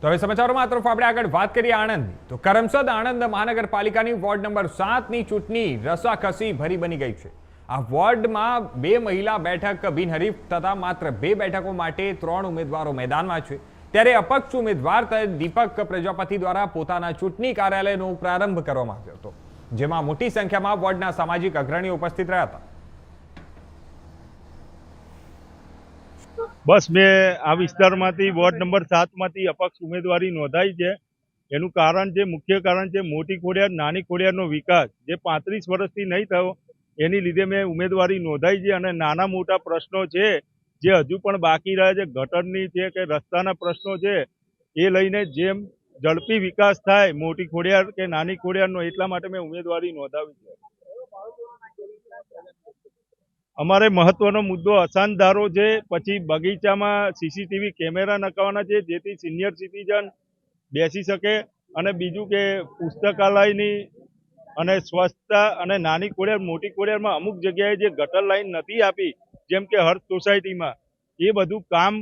તો હવે સમાચારોમાં તરફ આપણે આગળ વાત કરીએ આણંદની. તો કરમસદ આણંદ મહાનગરપાલિકાની વોર્ડ નંબર 7ની ચૂંટણી રસાકસી ભરી બની ગઈ છે. આ વોર્ડમાં 2 મહિલા બેઠક બિનહરીફ તથા માત્ર 2 બેઠકો માટે 3 ઉમેદવારો મેદાનમાં છે. ત્યારે અપક્ષ ઉમેદવાર દીપક પ્રજાપતિ દ્વારા પોતાના ચૂંટણી કાર્યાલયનો પ્રારંભ કરવામાં આવ્યો હતો, જેમાં મોટી સંખ્યામાં વોર્ડના સામાજિક અગ્રણીઓ ઉપસ્થિત રહ્યા હતા. બસ મેં આ વિસ્તારમાંથી વોર્ડ નંબર 7માંથી અપક્ષ ઉમેદવારી નોંધાઈ છે. એનું કારણ છે, મુખ્ય કારણ છે મોટી ખોડિયાર નાની ખોડિયારનો વિકાસ જે 35 વર્ષથી નહીં થયો, એની લીધે મેં ઉમેદવારી નોંધાઈ છે. અને નાના મોટા પ્રશ્નો છે જે હજુ પણ બાકી રહ્યા છે, ગટરની છે કે રસ્તાના પ્રશ્નો છે, એ લઈને જેમ ઝડપી વિકાસ થાય મોટી ખોડિયાર કે નાની ખોડિયારનો, એટલા માટે મેં ઉમેદવારી નોંધાવી છે. અમારે મહત્વનો મુદ્દો અસાનધારો છે, પછી બગીચામાં સીસીટીવી કેમેરા નખાવવાના છે જેથી સિનિયર સિટીઝન બેસી શકે, અને બીજું કે પુસ્તકાલયની અને સ્વચ્છતા, અને નાની ખોડિયાર મોટી ખોડિયારમાં અમુક જગ્યાએ જે ગટર લાઈન નથી આપી જેમ કે હર્ષ સોસાયટીમાં, એ બધું કામ